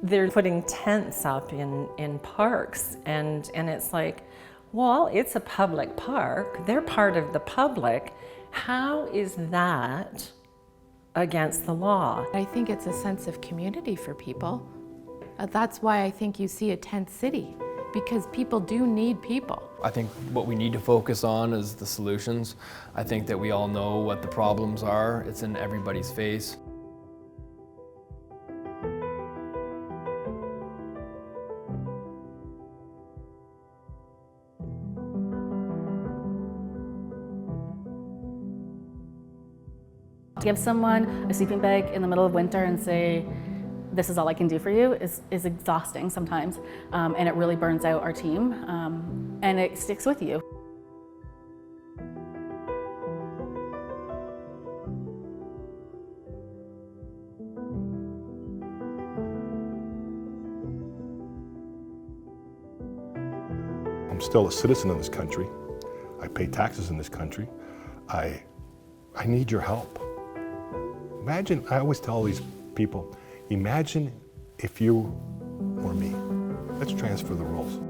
They're putting tents up in parks, and it's like, well, it's a public park. They're part of the public. How is that against the law? I think it's a sense of community for people. That's why I think you see a tent city, because people do need people. I think what we need to focus on is the solutions. I think that we all know what the problems are. It's in everybody's face. To give someone a sleeping bag in the middle of winter and say, this is all I can do for you is exhausting sometimes, and it really burns out our team, and it sticks with you. I'm still a citizen of this country. I pay taxes in this country. I need your help. Imagine, I always tell these people, imagine if you were me. Let's transfer the roles.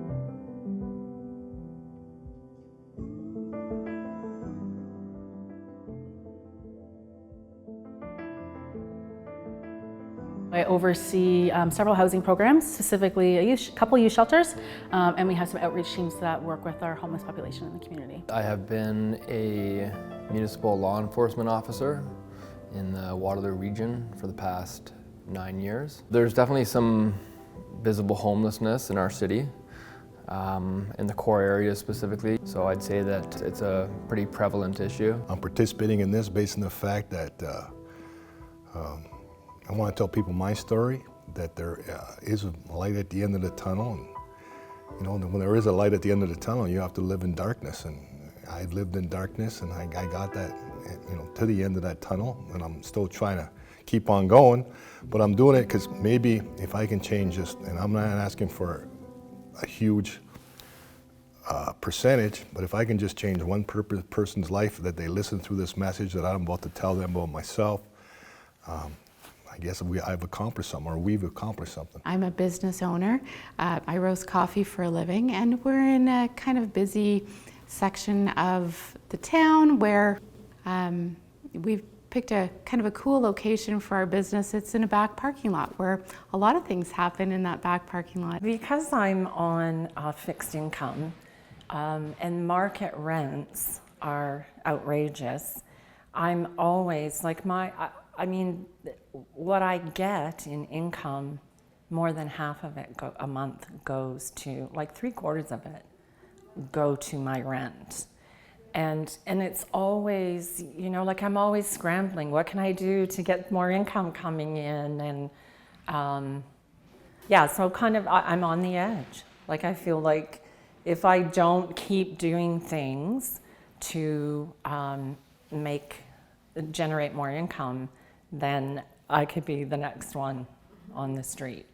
I oversee several housing programs, specifically a couple youth shelters, and we have some outreach teams that work with our homeless population in the community. I have been a municipal law enforcement officer in the Waterloo region for the past 9 years. There's definitely some visible homelessness in our city, in the core areas specifically. So I'd say that it's a pretty prevalent issue. I'm participating in this based on the fact that I want to tell people my story, that there is a light at the end of the tunnel. And, you know, when there is a light at the end of the tunnel, you have to live in darkness. And I lived in darkness, and I got that, you know, to the end of that tunnel, and I'm still trying to keep on going, but I'm doing it because maybe if I can change this, and I'm not asking for a huge percentage, but if I can just change one person's life, that they listen through this message that I'm about to tell them about myself, I guess I've accomplished something, or we've accomplished something. I'm a business owner. I roast coffee for a living, and we're in a kind of busy section of the town where we've picked a kind of a cool location for our business. It's in a back parking lot where a lot of things happen in that back parking lot. Because I'm on fixed income and market rents are outrageous, I'm always like I mean, what I get in income, more than half of it a month goes to, like 3/4 of it go to my rent. And it's always, you know, like I'm always scrambling. What can I do to get more income coming in? And yeah, so kind of I'm on the edge. Like I feel like if I don't keep doing things to generate more income, then I could be the next one on the street.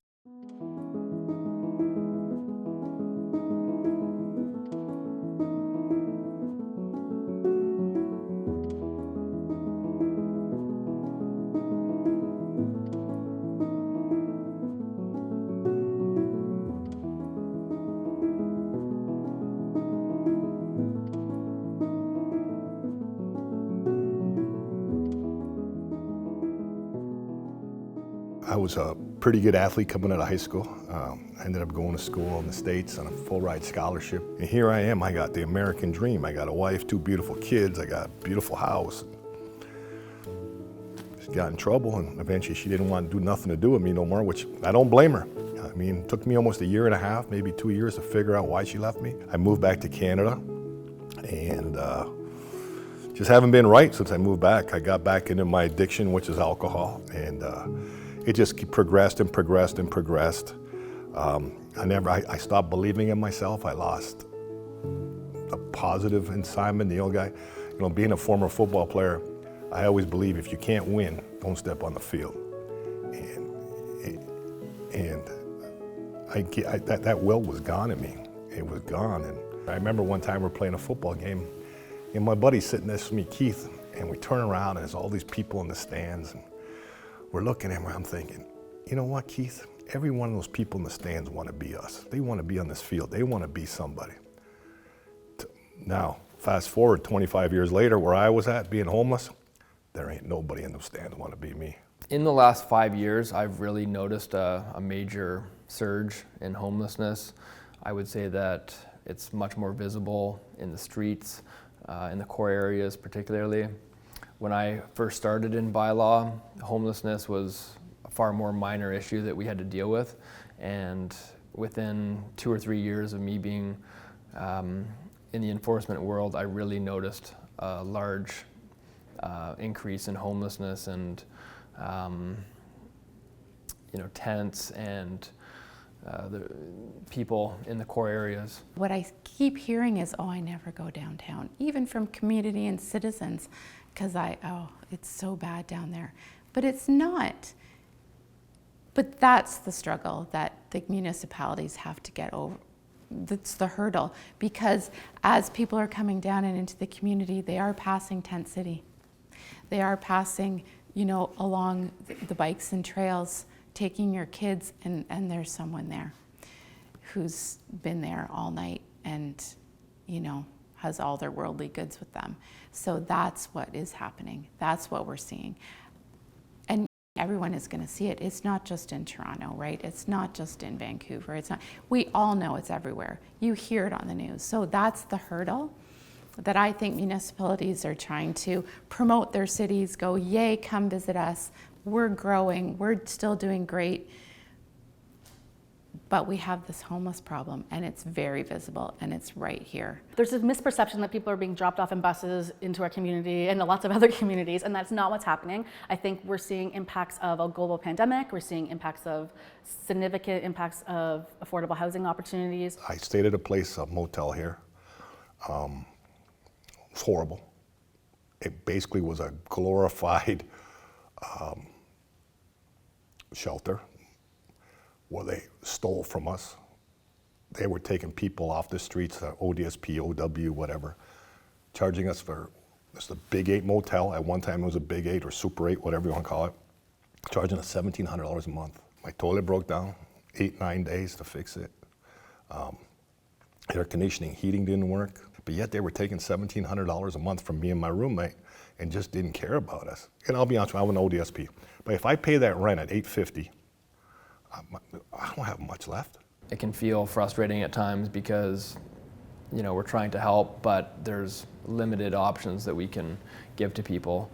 I was a pretty good athlete coming out of high school. I ended up going to school in the States on a full ride scholarship. And here I am, I got the American dream. I got a wife, 2 beautiful kids, I got a beautiful house. She got in trouble, and eventually she didn't want to do nothing to do with me no more, which I don't blame her. I mean, it took me almost 1.5 years, maybe 2 years to figure out why she left me. I moved back to Canada, and just haven't been right since I moved back. I got back into my addiction, which is alcohol, and it just progressed and progressed and progressed. I stopped believing in myself. I lost a positive inside me, the old guy. You know, being a former football player, I always believe if you can't win, don't step on the field. And that will was gone in me. It was gone. And I remember one time we're playing a football game, and my buddy's sitting next to me, Keith, and we turn around and there's all these people in the stands, and we're looking at him, I'm thinking, you know what, Keith? Every one of those people in the stands want to be us. They want to be on this field. They want to be somebody. Now, fast forward 25 years later, where I was at, being homeless, there ain't nobody in those stands want to be me. In the last 5 years, I've really noticed a major surge in homelessness. I would say that it's much more visible in the streets, in the core areas particularly. When I first started in bylaw, homelessness was a far more minor issue that we had to deal with. And within 2 or 3 years of me being in the enforcement world, I really noticed a large increase in homelessness and tents and the people in the core areas. What I keep hearing is, oh, I never go downtown, even from community and citizens, because it's so bad down there. But it's not. But that's the struggle that the municipalities have to get over. That's the hurdle, because as people are coming down and into the community, they are passing Tent City. They are passing, along the bikes and trails, taking your kids, and there's someone there who's been there all night and, has all their worldly goods with them. So that's what is happening. That's what we're seeing. And everyone is going to see it. It's not just in Toronto, right? It's not just in Vancouver. We all know it's everywhere. You hear it on the news. So that's the hurdle that I think municipalities are trying to promote their cities, go, yay, come visit us. We're growing, we're still doing great. But we have this homeless problem, and it's very visible, and it's right here. There's a misperception that people are being dropped off in buses into our community and lots of other communities, and that's not what's happening. I think we're seeing impacts of a global pandemic. We're seeing impacts of significant impacts of affordable housing opportunities. I stayed at a place, a motel here. It was horrible. It basically was a glorified shelter where they stole from us. They were taking people off the streets, ODSP, OW, whatever, charging us for this the Big 8 motel. At one time it was a Big 8 or Super 8, whatever you want to call it, charging us $1,700 a month. My toilet broke down, 8-9 days to fix it. Air conditioning, heating didn't work, but yet they were taking $1,700 a month from me and my roommate and just didn't care about us. And I'll be honest, I'm an ODSP, but if I pay that rent at $850, I don't have much left. It can feel frustrating at times because, we're trying to help, but there's limited options that we can give to people.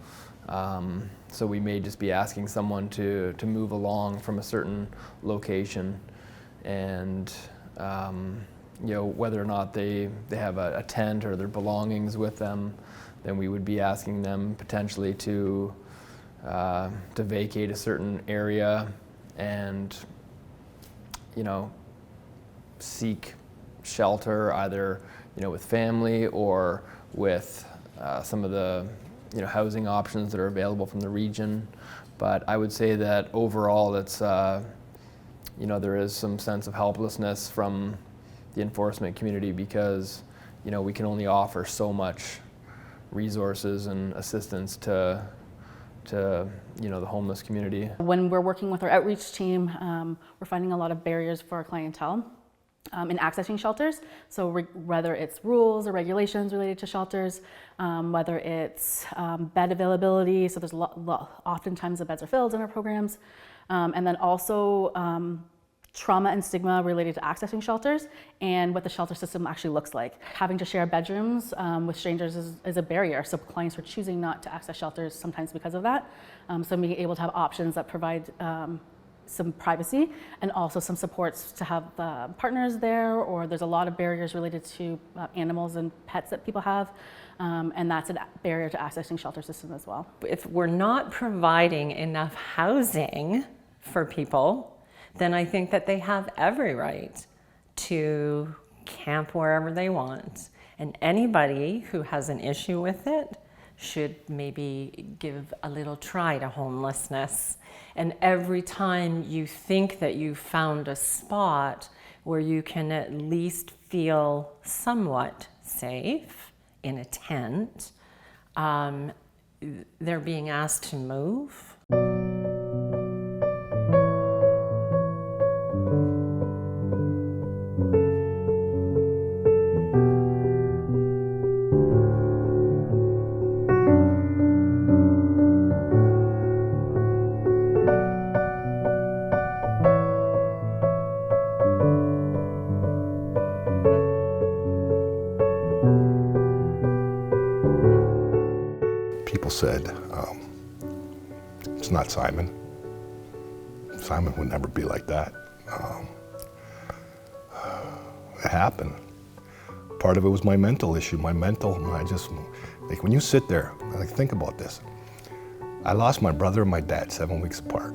So we may just be asking someone to move along from a certain location, and whether or not they have a tent or their belongings with them, then we would be asking them potentially to vacate a certain area and seek shelter either with family or with some of the housing options that are available from the region. But I would say that overall it's there is some sense of helplessness from the enforcement community because we can only offer so much resources and assistance to the homeless community. When we're working with our outreach team, we're finding a lot of barriers for our clientele in accessing shelters. So whether it's rules or regulations related to shelters, whether it's bed availability, so there's oftentimes the beds are filled in our programs, and then also trauma and stigma related to accessing shelters and what the shelter system actually looks like. Having to share bedrooms with strangers is a barrier, so clients are choosing not to access shelters sometimes because of that. So being able to have options that provide some privacy and also some supports to have partners there, or there's a lot of barriers related to animals and pets that people have, and that's a barrier to accessing shelter system as well. If we're not providing enough housing for people, then I think that they have every right to camp wherever they want. And anybody who has an issue with it should maybe give a little try to homelessness. And every time you think that you've found a spot where you can at least feel somewhat safe in a tent, they're being asked to move. said, it's not Simon. Simon would never be like that. It happened. Part of it was my mental issue, I just, like when you sit there, like think about this. I lost my brother and my dad 7 weeks apart.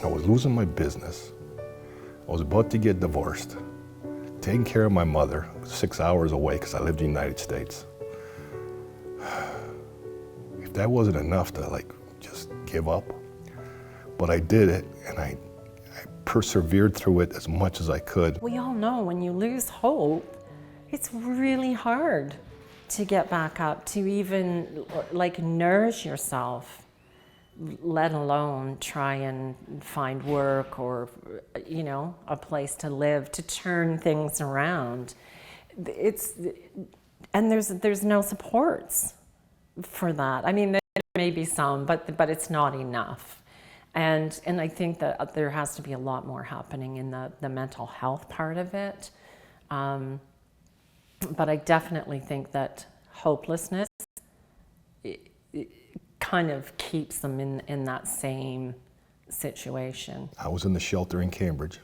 I was losing my business. I was about to get divorced. Taking care of my mother, 6 hours away because I lived in the United States. If that wasn't enough to like just give up, but I did it and I persevered through it as much as I could. We all know when you lose hope, it's really hard to get back up, to even like nourish yourself, let alone try and find work or, you know, a place to live, to turn things around. And there's no supports for that. I mean, there may be some, but it's not enough. And I think that there has to be a lot more happening in the mental health part of it. But I definitely think that hopelessness it kind of keeps them in that same situation. I was in the shelter in Cambridge.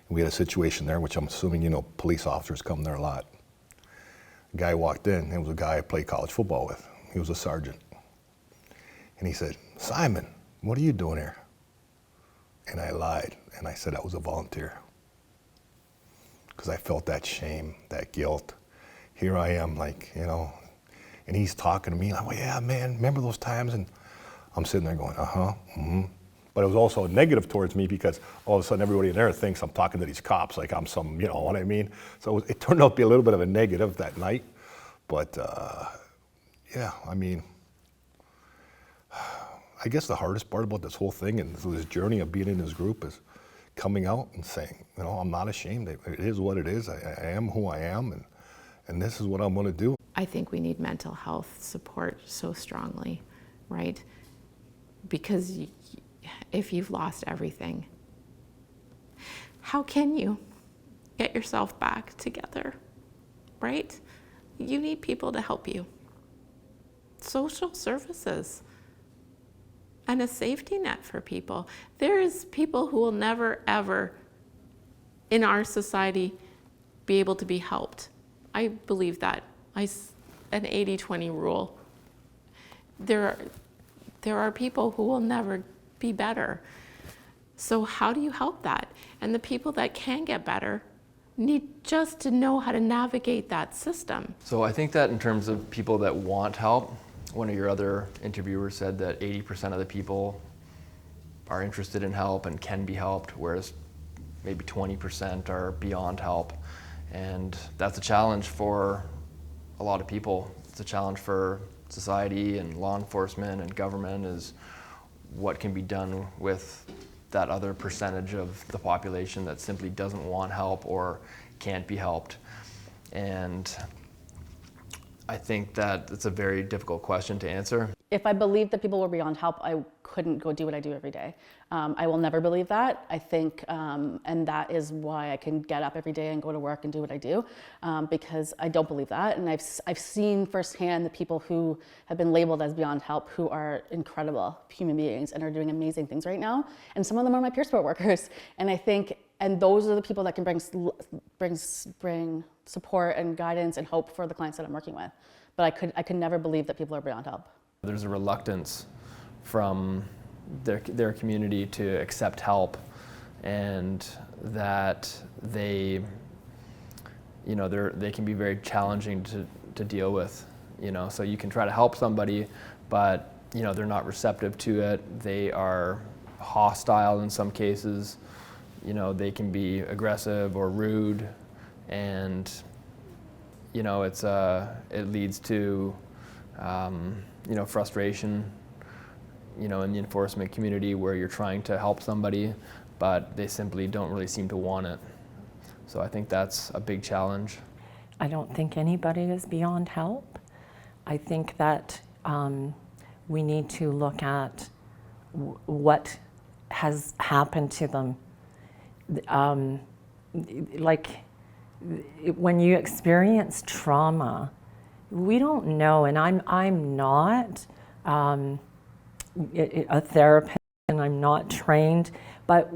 We had a situation there, which I'm assuming, you know, police officers come there a lot. A guy walked in, it was a guy I played college football with. He was a sergeant. And he said, "Simon, what are you doing here?" And I lied, and I said I was a volunteer. Because I felt that shame, that guilt. Here I am, like, you know, and he's talking to me, like, "Well, yeah, man, remember those times?" And I'm sitting there going, uh-huh, mm-hmm. But it was also negative towards me because all of a sudden everybody in there thinks I'm talking to these cops like I'm some, you know what I mean? So it turned out to be a little bit of a negative that night. But yeah, I mean, I guess the hardest part about this whole thing and this journey of being in this group is coming out and saying, you know, I'm not ashamed. It is what it is. I am who I am, and this is what I'm going to do. I think we need mental health support so strongly, right? Because if you've lost everything, how can you get yourself back together, right? You need people to help you. Social services and a safety net for people. There is people who will never, ever in our society be able to be helped. I believe that. An 80-20 rule. There are people who will never be better. So how do you help that? And the people that can get better need just to know how to navigate that system. So I think that in terms of people that want help, one of your other interviewers said that 80% of the people are interested in help and can be helped, whereas maybe 20% are beyond help. And that's a challenge for a lot of people. It's a challenge for society and law enforcement and government, is what can be done with that other percentage of the population that simply doesn't want help or can't be helped. And I think that it's a very difficult question to answer. If I believed that people were beyond help, I couldn't go do what I do every day. I will never believe that. I think, and that is why I can get up every day and go to work and do what I do, because I don't believe that. And I've seen firsthand the people who have been labeled as beyond help, who are incredible human beings and are doing amazing things right now. And some of them are my peer support workers. And I think, and those are the people that can bring support and guidance and hope for the clients that I'm working with. But I could never believe that people are beyond help. There's a reluctance from their community to accept help, and that they can be very challenging to deal with. So you can try to help somebody, but they're not receptive to it. They are hostile in some cases. They can be aggressive or rude, and it leads to frustration, in the enforcement community, where you're trying to help somebody, but they simply don't really seem to want it. So I think that's a big challenge. I don't think anybody is beyond help. I think that we need to look at what has happened to them. Like when you experience trauma, We don't know, and I'm not a therapist, and I'm not trained, but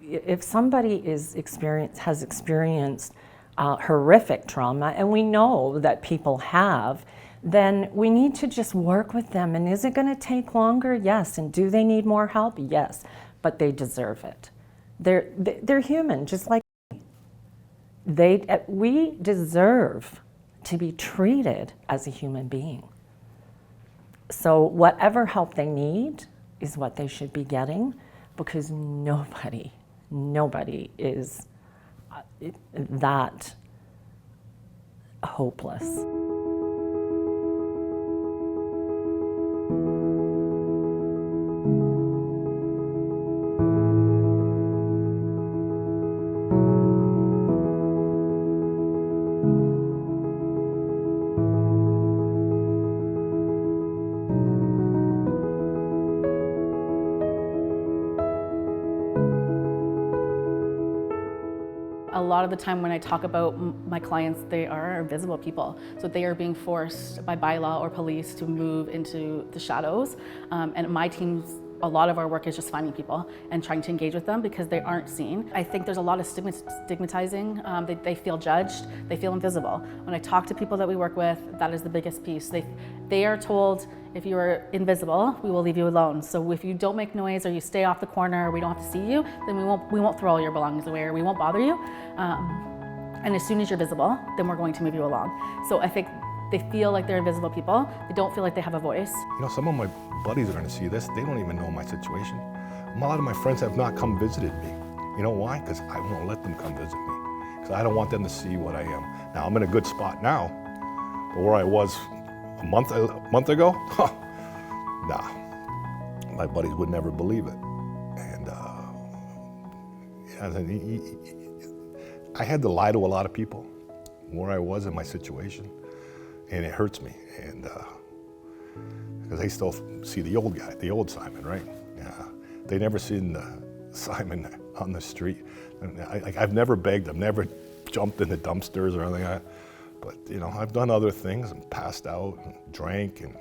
if somebody has experienced horrific trauma, and we know that people have, then we need to just work with them. And is it going to take longer? Yes. And do they need more help? Yes. But they deserve it. They're human, just like we deserve to be treated as a human being. So whatever help they need is what they should be getting, because nobody is that hopeless. A lot of the time when I talk about my clients, they are invisible people. So they are being forced by bylaw or police to move into the shadows. And my team's, a lot of our work is just finding people and trying to engage with them because they aren't seen. I think there's a lot of stigmatizing. They feel judged, they feel invisible. When I talk to people that we work with, that is the biggest piece. They are told, if you are invisible, we will leave you alone. So if you don't make noise or you stay off the corner or we don't have to see you, then we won't throw all your belongings away or we won't bother you. And as soon as you're visible, then we're going to move you along. So I think they feel like they're invisible people. They don't feel like they have a voice. You know, some of my buddies are going to see this. They don't even know my situation. A lot of my friends have not come visited me. You know why? Because I won't let them come visit me. Because I don't want them to see what I am. Now, I'm in a good spot now, but where I was a month ago, nah, my buddies would never believe it. And I had to lie to a lot of people where I was in my situation, and it hurts me. And because they still see the old guy, the old Simon, right? Yeah, they never seen Simon on the street. I've never begged, I've never jumped in the dumpsters or anything. But you know, I've done other things and passed out and drank and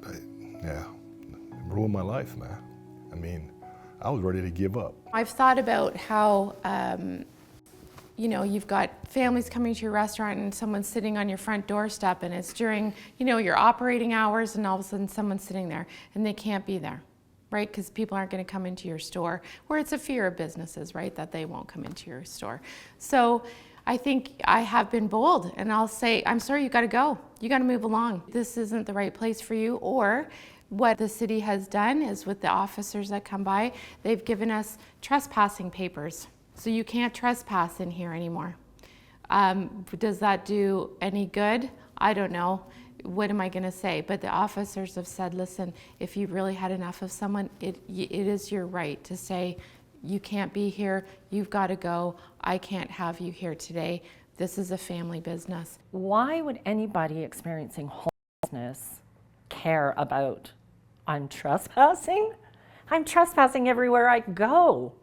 but, yeah, it ruined my life, man. I mean, I was ready to give up. I've thought about how, you know, you've got families coming to your restaurant and someone's sitting on your front doorstep and it's during, you know, your operating hours and all of a sudden someone's sitting there and they can't be there, right? Because people aren't going to come into your store, where it's a fear of businesses, right, that they won't come into your store. So I think I have been bold and I'll say, I'm sorry, you got to go. You got to move along. This isn't the right place for you. Or what the city has done is with the officers that come by, they've given us trespassing papers. So you can't trespass in here anymore. Does that do any good? I don't know. What am I going to say? But the officers have said, listen, if you've really had enough of someone, it is your right to say, you can't be here, you've got to go, I can't have you here today. This is a family business. Why would anybody experiencing homelessness care about, I'm trespassing? I'm trespassing everywhere I go.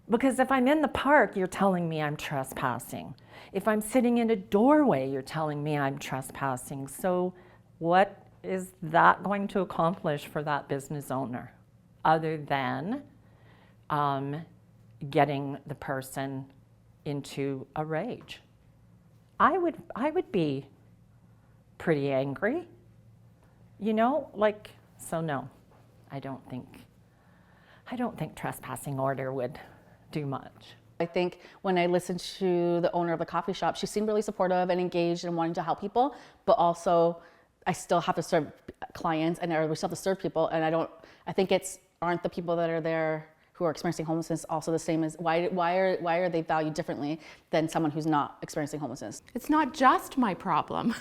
Because if I'm in the park, you're telling me I'm trespassing. If I'm sitting in a doorway, you're telling me I'm trespassing. So what is that going to accomplish for that business owner, other than getting the person into a rage? I would be pretty angry, you know, like, so no, I don't think trespassing order would do much. I think when I listened to the owner of the coffee shop, she seemed really supportive and engaged and wanting to help people, but also I still have to serve clients and we still have to serve people. And I think aren't the people that are there who are experiencing homelessness also the same as, why are they valued differently than someone who's not experiencing homelessness? It's not just my problem.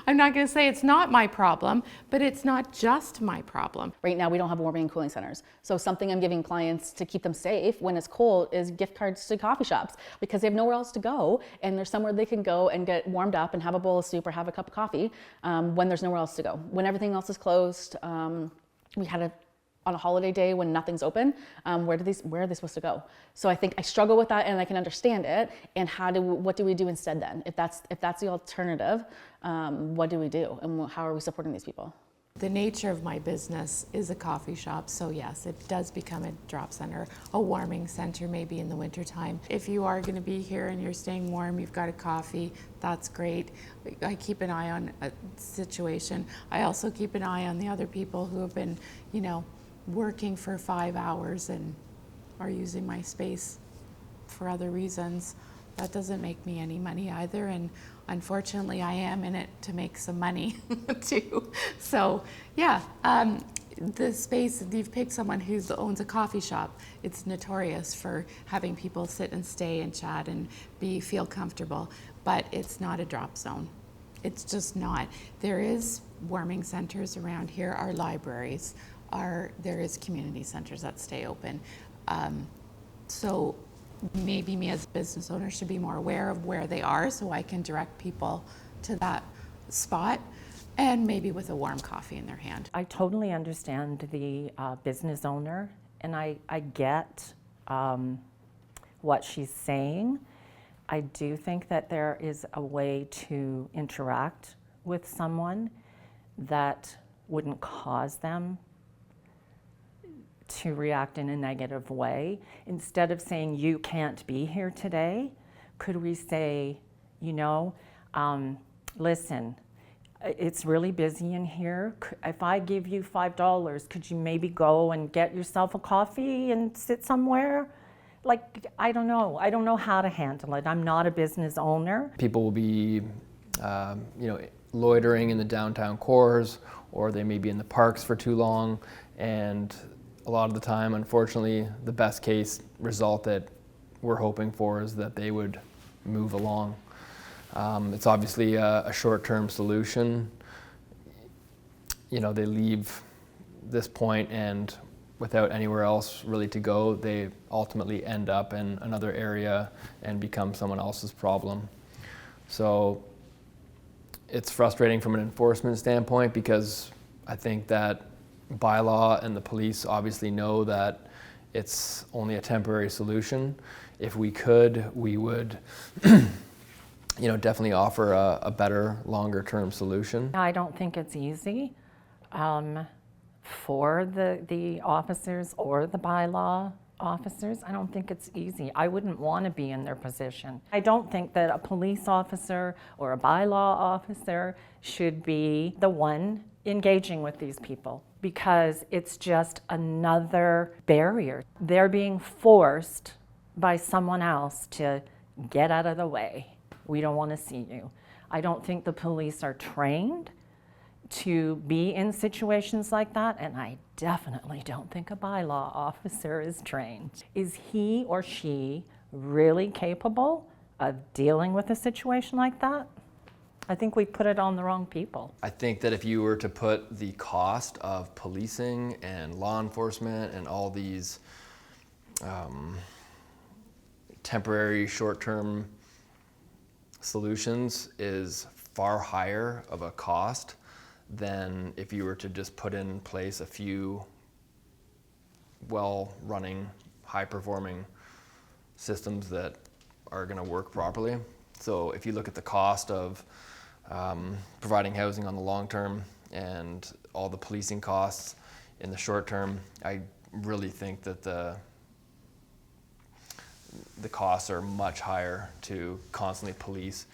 I'm not going to say it's not my problem, but it's not just my problem. Right now we don't have warming and cooling centers. So something I'm giving clients to keep them safe when it's cold is gift cards to coffee shops, because they have nowhere else to go and there's somewhere they can go and get warmed up and have a bowl of soup or have a cup of coffee when there's nowhere else to go. When everything else is closed, we had a on a holiday day when nothing's open, where are they supposed to go? So I think I struggle with that, and I can understand it. And what do we do instead then? If that's the alternative, what do we do, and how are we supporting these people? The nature of my business is a coffee shop, so yes, it does become a drop center, a warming center maybe in the wintertime. If you are going to be here and you're staying warm, you've got a coffee, that's great. I keep an eye on a situation. I also keep an eye on the other people who have been, working for 5 hours and are using my space for other reasons. That doesn't make me any money either, and unfortunately I am in it to make some money too. So yeah, the space, you've picked someone who owns a coffee shop. It's notorious for having people sit and stay and chat and feel comfortable, but it's not a drop zone. It's just not. There is warming centers around here, our libraries, there is community centers that stay open. So maybe me as a business owner should be more aware of where they are so I can direct people to that spot, and maybe with a warm coffee in their hand. I totally understand the business owner, and I get what she's saying. I do think that there is a way to interact with someone that wouldn't cause them to react in a negative way. Instead of saying, you can't be here today, could we say, listen, it's really busy in here. If I give you $5, could you maybe go and get yourself a coffee and sit somewhere? Like, I don't know. I don't know how to handle it. I'm not a business owner. People will be, loitering in the downtown cores, or they may be in the parks for too long, and a lot of the time, unfortunately, the best case result that we're hoping for is that they would move along. It's obviously a short-term solution. They leave this point, and without anywhere else really to go, they ultimately end up in another area and become someone else's problem. So it's frustrating from an enforcement standpoint, because I think that bylaw and the police obviously know that it's only a temporary solution. If we could, we would definitely offer a better, longer term solution. I don't think it's easy for the officers or the bylaw officers. I don't think it's easy. I wouldn't want to be in their position. I don't think that a police officer or a bylaw officer should be the one engaging with these people, because it's just another barrier. They're being forced by someone else to get out of the way. We don't want to see you. I don't think the police are trained to be in situations like that, and I definitely don't think a bylaw officer is trained. Is he or she really capable of dealing with a situation like that? I think we put it on the wrong people. I think that if you were to put the cost of policing and law enforcement and all these temporary short-term solutions is far higher of a cost than if you were to just put in place a few well-running, high-performing systems that are going to work properly. So if you look at the cost of providing housing on the long term and all the policing costs in the short term, I really think that the costs are much higher to constantly police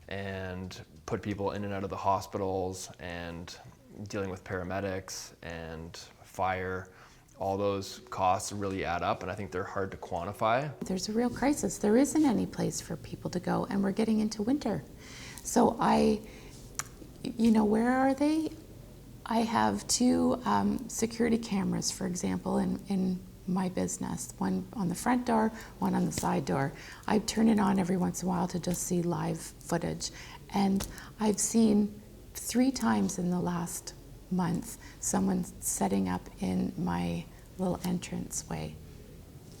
and put people in and out of the hospitals and dealing with paramedics and fire. All those costs really add up, and I think they're hard to quantify. There's a real crisis. There isn't any place for people to go, and we're getting into winter. So where are they? I have 2 security cameras, for example, in my business. One on the front door, one on the side door. I turn it on every once in a while to just see live footage. And I've seen 3 times in the last month someone setting up in my little entranceway.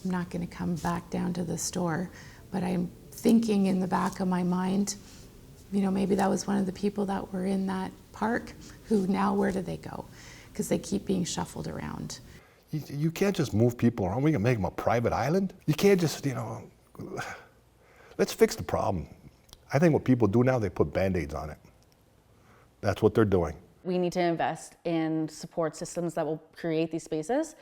I'm not going to come back down to the store, but I'm thinking in the back of my mind, maybe that was one of the people that were in that park who now, where do they go? Because they keep being shuffled around. You can't just move people around. We can make them a private island. You can't just, let's fix the problem. I think what people do now, they put Band-Aids on it. That's what they're doing. We need to invest in support systems that will create these spaces.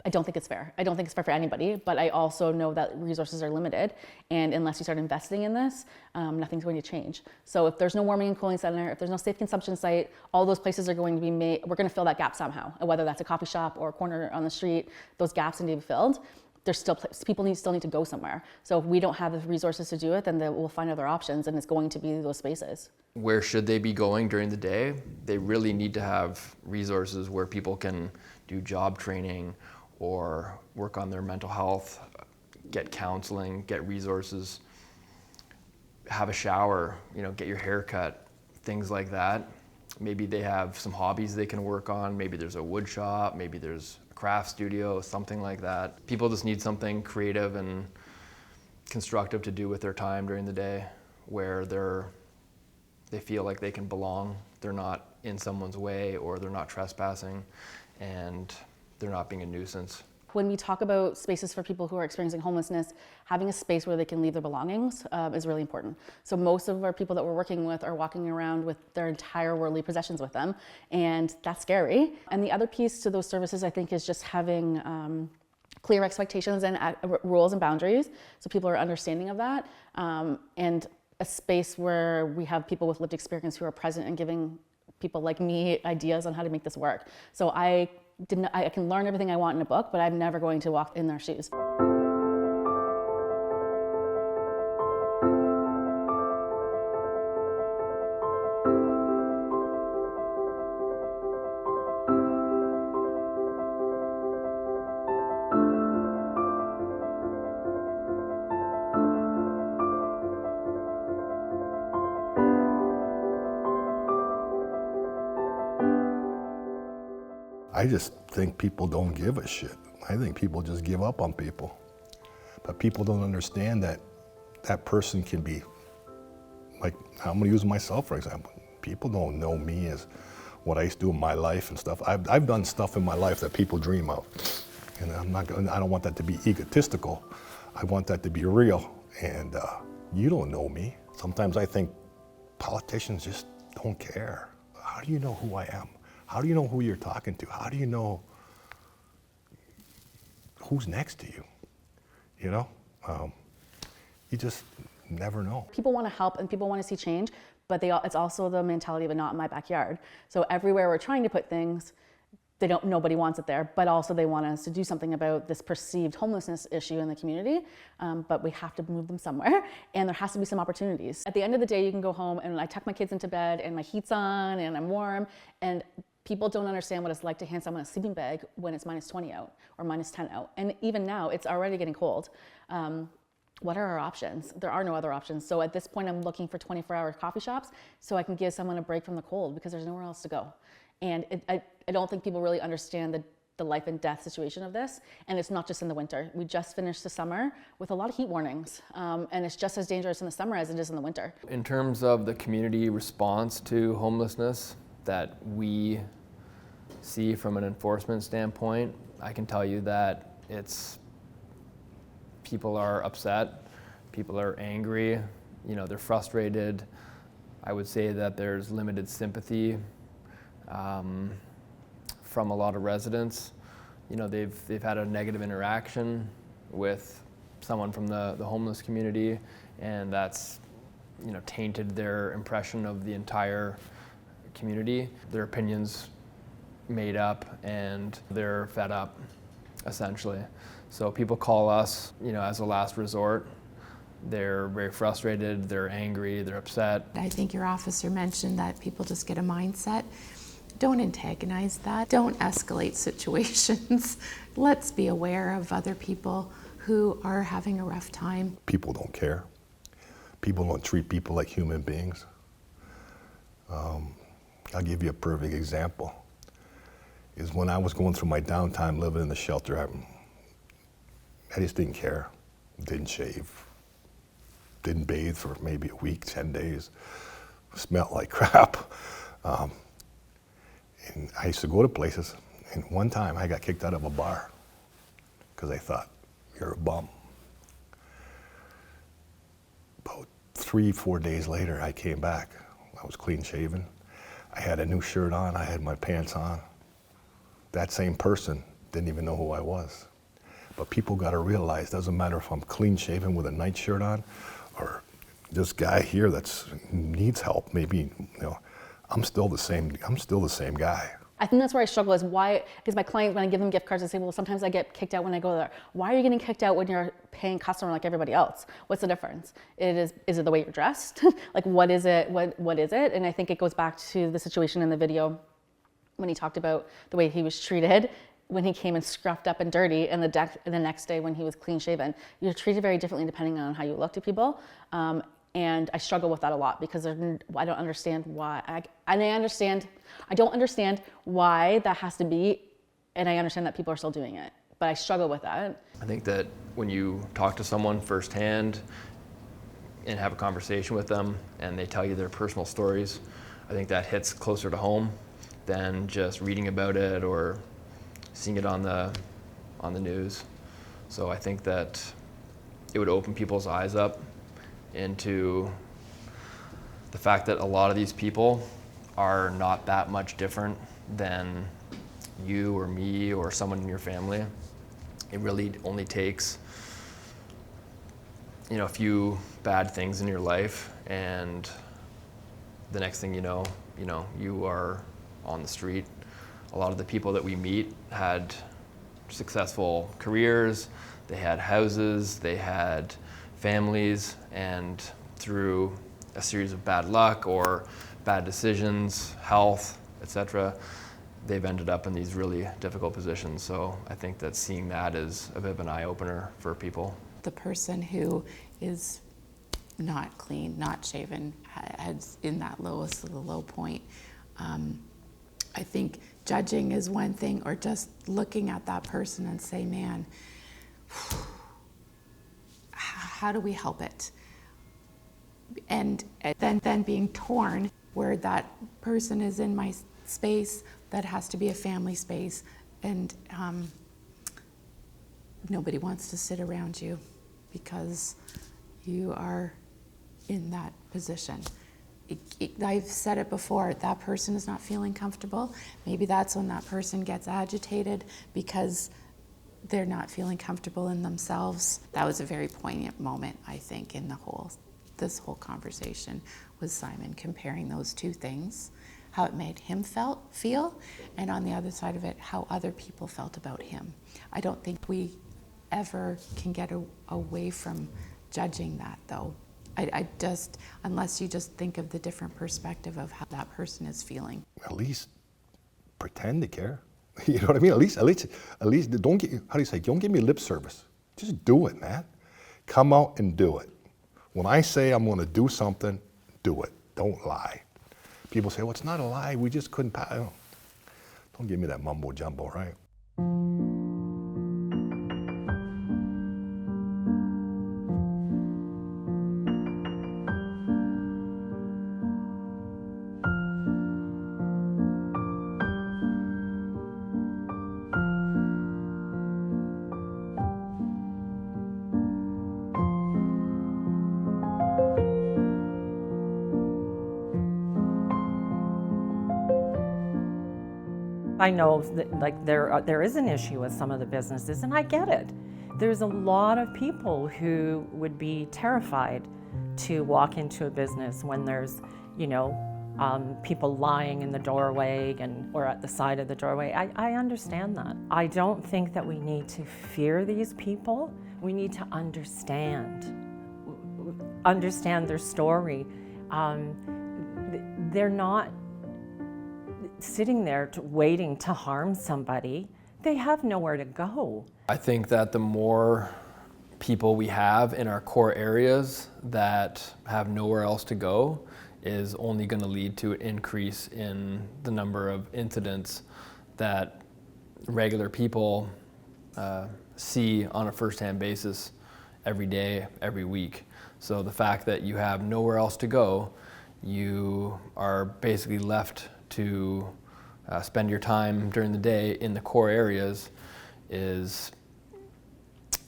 I don't think it's fair. I don't think it's fair for anybody, but I also know that resources are limited, and unless you start investing in this, nothing's going to change. So if there's no warming and cooling center, if there's no safe consumption site, all those places are going to be made, we're going to fill that gap somehow, and whether that's a coffee shop or a corner on the street, those gaps need to be filled. There's still people still need to go somewhere. So if we don't have the resources to do it, then we'll find other options, and it's going to be those spaces. Where should they be going during the day? They really need to have resources where people can do job training or work on their mental health, get counseling, get resources, have a shower, get your hair cut, things like that. Maybe they have some hobbies they can work on. Maybe there's a wood shop, maybe there's a craft studio, something like that. People just need something creative and constructive to do with their time during the day where they feel like they can belong. They're not in someone's way, or they're not trespassing, and they're not being a nuisance. When we talk about spaces for people who are experiencing homelessness, having a space where they can leave their belongings is really important. So most of our people that we're working with are walking around with their entire worldly possessions with them, and that's scary. And the other piece to those services, I think, is just having clear expectations and rules and boundaries, so people are understanding of that, and a space where we have people with lived experience who are present and giving people like me ideas on how to make this work. So I can learn everything I want in a book, but I'm never going to walk in their shoes. I just think people don't give a shit. I think people just give up on people. But people don't understand that that person can be, like, I'm gonna use myself for example. People don't know me as what I used to do in my life and stuff. I've done stuff in my life that people dream of. And I don't want that to be egotistical. I want that to be real. And you don't know me. Sometimes I think politicians just don't care. How do you know who I am? How do you know who you're talking to? How do you know who's next to you? You just never know. People want to help and people want to see change, but it's also the mentality of a not in my backyard. So everywhere we're trying to put things, nobody wants it there, but also they want us to do something about this perceived homelessness issue in the community, but we have to move them somewhere, and there has to be some opportunities. At the end of the day, you can go home and I tuck my kids into bed and my heat's on and I'm warm, and people don't understand what it's like to hand someone a sleeping bag when it's -20 out or -10 out. And even now, it's already getting cold. What are our options? There are no other options. So at this point, I'm looking for 24-hour coffee shops so I can give someone a break from the cold because there's nowhere else to go. And I don't think people really understand the life and death situation of this. And it's not just in the winter. We just finished the summer with a lot of heat warnings. And it's just as dangerous in the summer as it is in the winter. In terms of the community response to homelessness that we see from an enforcement standpoint, I can tell you that people are upset, people are angry, they're frustrated. I would say that there's limited sympathy from a lot of residents. They've had a negative interaction with someone from the homeless community, and that's tainted their impression of the entire community. Their opinions made up and they're fed up, essentially. So people call us, as a last resort. They're very frustrated, they're angry, they're upset. I think your officer mentioned that people just get a mindset. Don't antagonize that. Don't escalate situations. Let's be aware of other people who are having a rough time. People don't care. People don't treat people like human beings. I'll give you a perfect example. Is when I was going through my downtime living in the shelter, I just didn't care. Didn't shave. Didn't bathe for maybe a week, 10 days. Smelled like crap. And I used to go to places And one time I got kicked out of a bar because they thought, you're a bum. About 3-4 days later, I came back. I was clean shaven. I had a new shirt on, I had my pants on. That same person didn't even know who I was. But people got to realize, doesn't matter if I'm clean shaven with a night shirt on, or this guy here that needs help, maybe, I'm still the same guy. I think that's where I struggle is why, because my clients, when I give them gift cards, they say, well, sometimes I get kicked out when I go there. Why are you getting kicked out when you're a paying customer like everybody else? What's the difference? Is it the way you're dressed? Like, what is it? What is it? And I think it goes back to the situation in the video when he talked about the way he was treated when he came and scruffed up and dirty, and the next day when he was clean shaven. You're treated very differently depending on how you look to people. And I struggle with that a lot because I don't understand why. I don't understand why that has to be, and I understand that people are still doing it, but I struggle with that. I think that when you talk to someone firsthand and have a conversation with them and they tell you their personal stories, I think that hits closer to home than just reading about it or seeing it on the news. So I think that it would open people's eyes up into the fact that a lot of these people are not that much different than you or me or someone in your family. It really only takes a few bad things in your life, and the next thing you know, you are on the street. A lot of the people that we meet had successful careers, they had houses, they had families, and through a series of bad luck or bad decisions, health, etc., they've ended up in these really difficult positions. So I think that seeing that is a bit of an eye-opener for people. The person who is not clean, not shaven, is in that lowest of the low point. I think judging is one thing, or just looking at that person and say, man, how do we help it? And then being torn where that person is in my space that has to be a family space, and nobody wants to sit around you because you are in that position. I've said it before, that person is not feeling comfortable. Maybe that's when that person gets agitated because they're not feeling comfortable in themselves. That was a very poignant moment, I think, in this whole conversation with Simon, comparing those two things, how it made him feel, and on the other side of it, how other people felt about him. I don't think we ever can get away from judging that, though. Unless you just think of the different perspective of how that person is feeling. At least pretend to care. You know what I mean? At least don't give me lip service. Just do it, man. Come out and do it. When I say I'm going to do something, do it. Don't lie. People say, well, it's not a lie. We just couldn't pass. Don't give me that mumbo jumbo, right? I know that there is an issue with some of the businesses, and I get it. There's a lot of people who would be terrified to walk into a business when there's, people lying in the doorway or at the side of the doorway. I understand that. I don't think that we need to fear these people. We need to understand their story. They're not sitting there waiting to harm somebody. They have nowhere to go. I think that the more people we have in our core areas that have nowhere else to go is only going to lead to an increase in the number of incidents that regular people see on a first-hand basis every day, every week. So the fact that you have nowhere else to go, you are basically left to spend your time during the day in the core areas is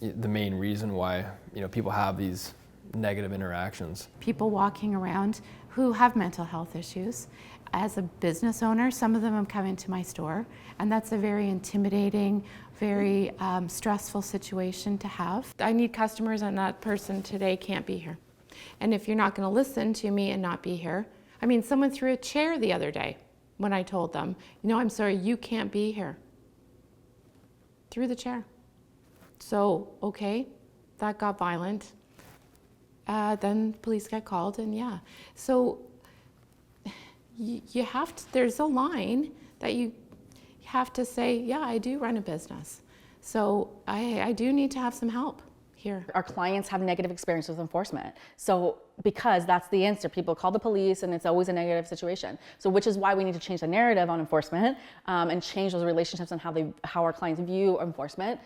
the main reason why people have these negative interactions. People walking around who have mental health issues. As a business owner, some of them have come into my store, and that's a very intimidating, very stressful situation to have. I need customers, and that person today can't be here. And if you're not going to listen to me and not be here, I mean, someone threw a chair the other day when I told them, I'm sorry, you can't be here. Threw the chair. So, okay, that got violent. Then police got called, and yeah. So you have to, there's a line that you have to say, yeah, I do run a business. So I do need to have some help here. Our clients have negative experience with enforcement. So because that's the answer, people call the police and it's always a negative situation. So which is why we need to change the narrative on enforcement and change those relationships and how our clients view enforcement.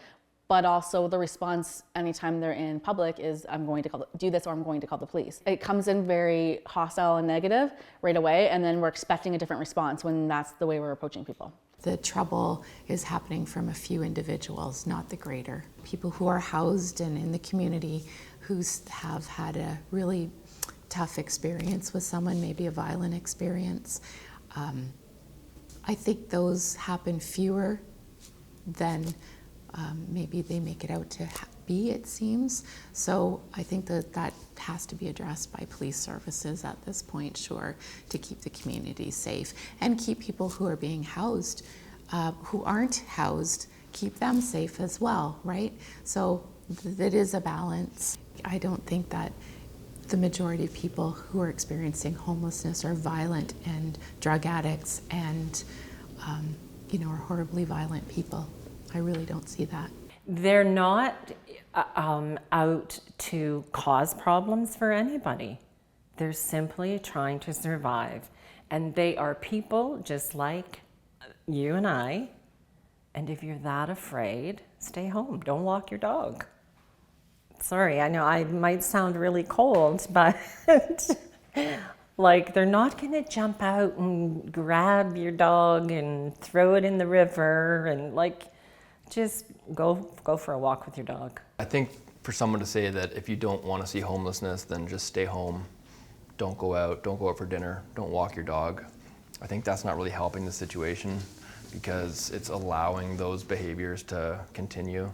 But also the response anytime they're in public is, I'm going to do this, or I'm going to call the police. It comes in very hostile and negative right away, and then we're expecting a different response when that's the way we're approaching people. The trouble is happening from a few individuals, not the greater. People who are housed and in the community who have had a really tough experience with someone, maybe a violent experience. I think those happen fewer than maybe they make it out to be, it seems. So I think that has to be addressed by police services at this point, sure, to keep the community safe and keep people who are being housed, who aren't housed, keep them safe as well, right? So it is a balance. I don't think that the majority of people who are experiencing homelessness are violent and drug addicts and are horribly violent people. I really don't see that. They're not out to cause problems for anybody. They're simply trying to survive. And they are people just like you and I. And if you're that afraid, stay home. Don't walk your dog. Sorry, I know I might sound really cold, but like they're not going to jump out and grab your dog and throw it in the river and just go for a walk with your dog. I think for someone to say that if you don't want to see homelessness, then just stay home, don't go out for dinner, don't walk your dog. I think that's not really helping the situation because it's allowing those behaviors to continue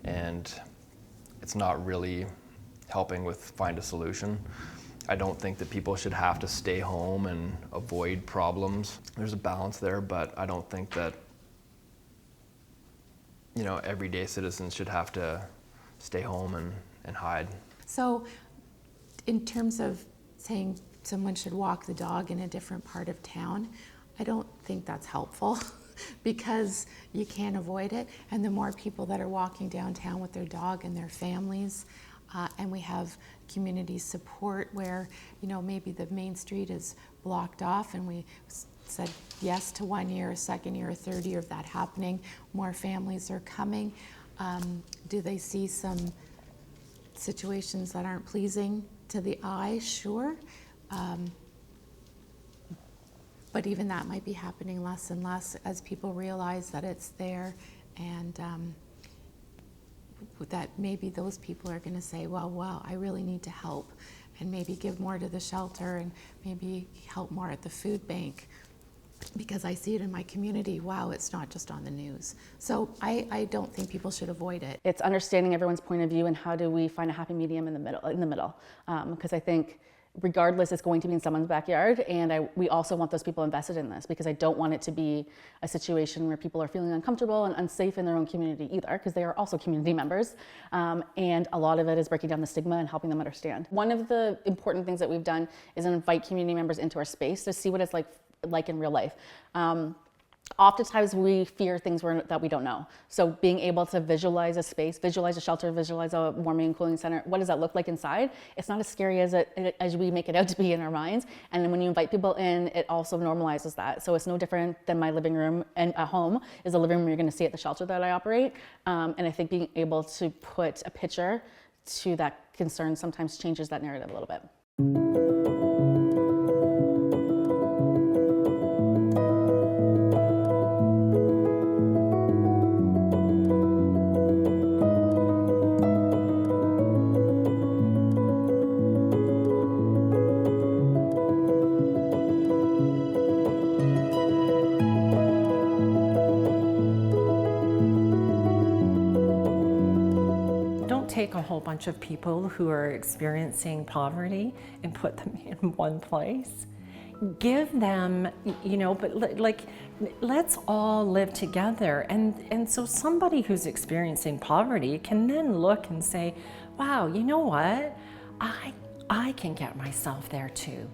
and it's not really helping with find a solution. I don't think that people should have to stay home and avoid problems. There's a balance there, but I don't think that everyday citizens should have to stay home and hide. So in terms of saying someone should walk the dog in a different part of town, I don't think that's helpful because you can't avoid it. And the more people that are walking downtown with their dog and their families, and we have community support where, maybe the main street is blocked off and we said yes to 1 year, a second year, a third year of that happening. More families are coming. Do they see some situations that aren't pleasing to the eye? Sure. But even that might be happening less and less as people realize that it's there and that maybe those people are going to say, well, I really need to help and maybe give more to the shelter and maybe help more at the food bank. Because I see it in my community, wow, it's not just on the news. So I don't think people should avoid it. It's understanding everyone's point of view and how do we find a happy medium in the middle. Because I think regardless, it's going to be in someone's backyard, and we also want those people invested in this because I don't want it to be a situation where people are feeling uncomfortable and unsafe in their own community either, because they are also community members, and a lot of it is breaking down the stigma and helping them understand. One of the important things that we've done is invite community members into our space to see what it's like in real life. Oftentimes we fear things that we don't know. So being able to visualize a space, visualize a shelter, visualize a warming and cooling center, what does that look like inside? It's not as scary as we make it out to be in our minds. And then when you invite people in, it also normalizes that. So it's no different than my living room and a home is a living room you're gonna see at the shelter that I operate. And I think being able to put a picture to that concern sometimes changes that narrative a little bit. take a whole bunch of people who are experiencing poverty and put them in one place. Give them, but let's all live together. And so somebody who's experiencing poverty can then look and say, wow, you know what? I can get myself there too.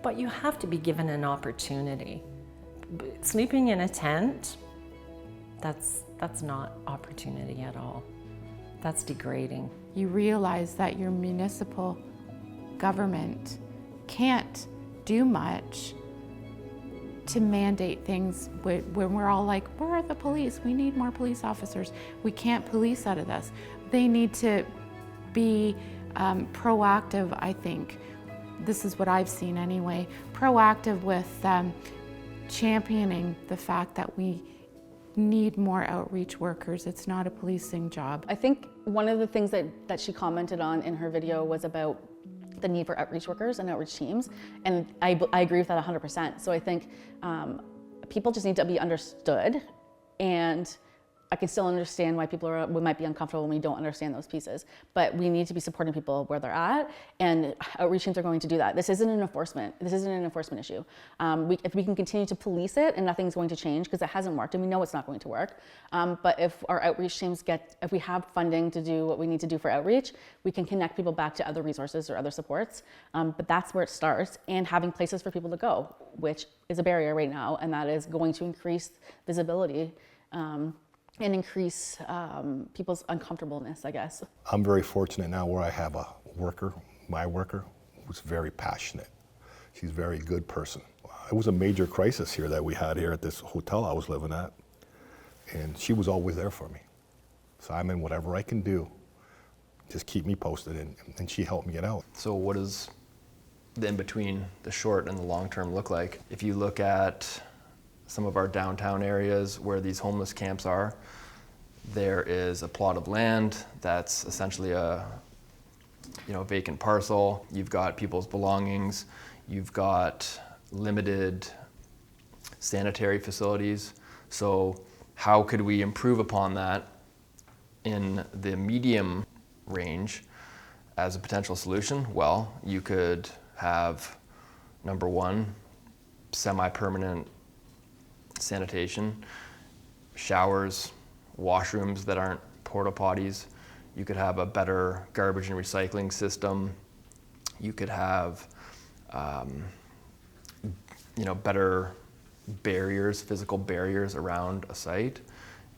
But you have to be given an opportunity. Sleeping in a tent, that's not opportunity at all. That's degrading. You realize that your municipal government can't do much to mandate things when we're all like, where are the police? We need more police officers. We can't police out of this. They need to be proactive, I think. This is what I've seen anyway. Proactive with championing the fact that we need more outreach workers. It's not a policing job. I think one of the things that she commented on in her video was about the need for outreach workers and outreach teams, and I agree with that 100%. So I think people just need to be understood, and I can still understand why people might be uncomfortable when we don't understand those pieces, but we need to be supporting people where they're at, and outreach teams are going to do that. This isn't an enforcement issue. If we can continue to police it, and nothing's going to change because it hasn't worked, and we know it's not going to work. But if our outreach teams if we have funding to do what we need to do for outreach, we can connect people back to other resources or other supports. But that's where it starts, and having places for people to go, which is a barrier right now, and that is going to increase visibility. And increase people's uncomfortableness, I guess. I'm very fortunate now where I have a worker, my worker, who's very passionate. She's a very good person. It was a major crisis here that we had here at this hotel I was living at, and she was always there for me. Simon, whatever I can do, just keep me posted, and she helped me get out. So what does the in-between, the short and the long term look like? If you look at some of our downtown areas where these homeless camps are, there is a plot of land that's essentially a vacant parcel. You've got people's belongings. You've got limited sanitary facilities. So how could we improve upon that in the medium range as a potential solution? Well, you could have, number one, semi-permanent sanitation, showers, washrooms that aren't porta potties. You could have a better garbage and recycling system. You could have, better barriers, physical barriers around a site,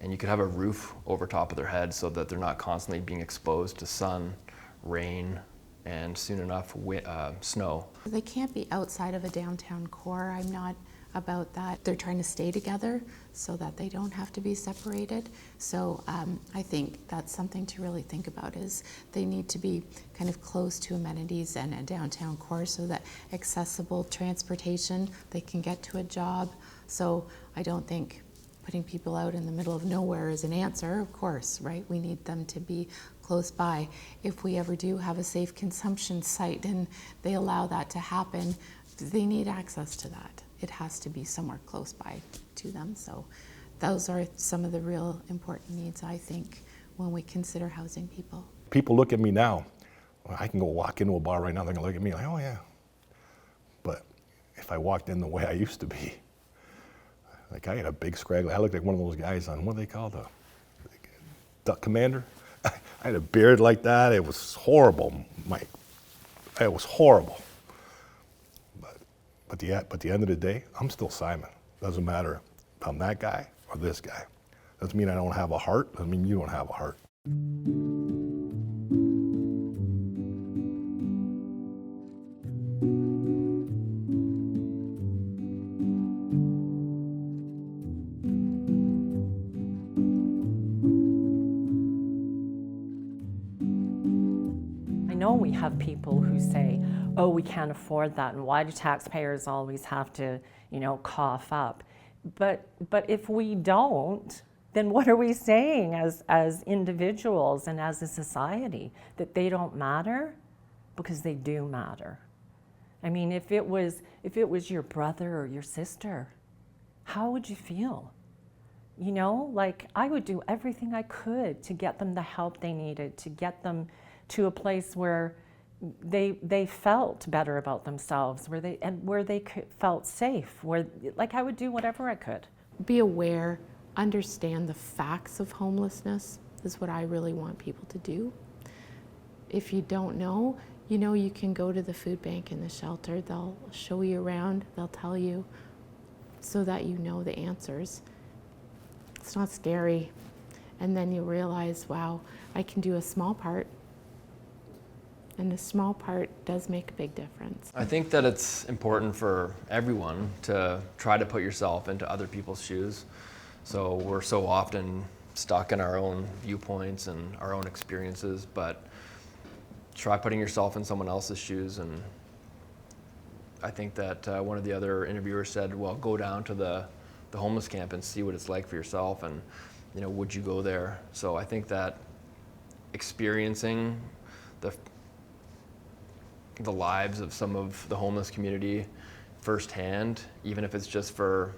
and you could have a roof over top of their head so that they're not constantly being exposed to sun, rain, and soon enough snow. They can't be outside of a downtown core. I'm not about that. They're trying to stay together so that they don't have to be separated. So I think that's something to really think about, is they need to be kind of close to amenities and a downtown core so that accessible transportation, they can get to a job. So I don't think putting people out in the middle of nowhere is an answer, of course, right? We need them to be close by. If we ever do have a safe consumption site and they allow that to happen, they need access to that. It has to be somewhere close by to them. So those are some of the real important needs, I think, when we consider housing people. People look at me now. I can go walk into a bar right now, they're gonna look at me like, oh yeah. But if I walked in the way I used to be, like I had a big scraggly, I looked like one of those guys on, what do they call the Duck Commander? I had a beard like that. It was horrible, Mike. It was horrible. But at the end of the day, I'm still Simon. Doesn't matter if I'm that guy or this guy. Doesn't mean I don't have a heart. Doesn't mean you don't have a heart. I know we have people who say, oh, we can't afford that, and why do taxpayers always have to, cough up? But if we don't, then what are we saying as individuals and as a society? That they don't matter? Because they do matter. I mean, if it was your brother or your sister, how would you feel? You know, like I would do everything I could to get them the help they needed, to get them to a place where they felt better about themselves, where they felt safe, where like I would do whatever I could. Be aware, understand the facts of homelessness is what I really want people to do. If you don't know, you know, you can go to the food bank and the shelter. They'll show you around, they'll tell you so that you know the answers. It's not scary. And then you realize, wow, I can do a small part. And a small part does make a big difference. I think that it's important for everyone to try to put yourself into other people's shoes. So we're so often stuck in our own viewpoints and our own experiences, but try putting yourself in someone else's shoes. And I think that one of the other interviewers said, well, go down to the homeless camp and see what it's like for yourself, and you know, would you go there? So I think that experiencing the lives of some of the homeless community firsthand, even if it's just for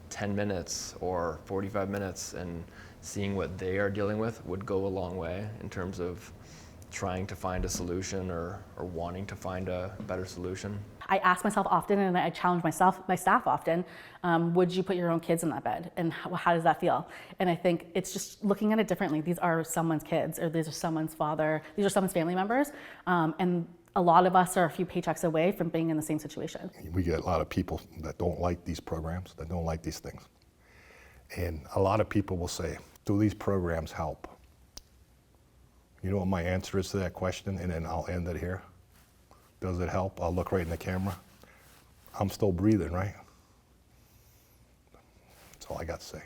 10 minutes or 45 minutes, and seeing what they are dealing with would go a long way in terms of trying to find a solution or wanting to find a better solution. I ask myself often, and I challenge my staff often, would you put your own kids in that bed? And how does that feel? And I think it's just looking at it differently. These are someone's kids, or these are someone's father, these are someone's family members. And a lot of us are a few paychecks away from being in the same situation. We get a lot of people that don't like these programs, that don't like these things. And a lot of people will say, do these programs help? You know what my answer is to that question? And then I'll end it here. Does it help? I'll look right in the camera. I'm still breathing, right? That's all I got to say.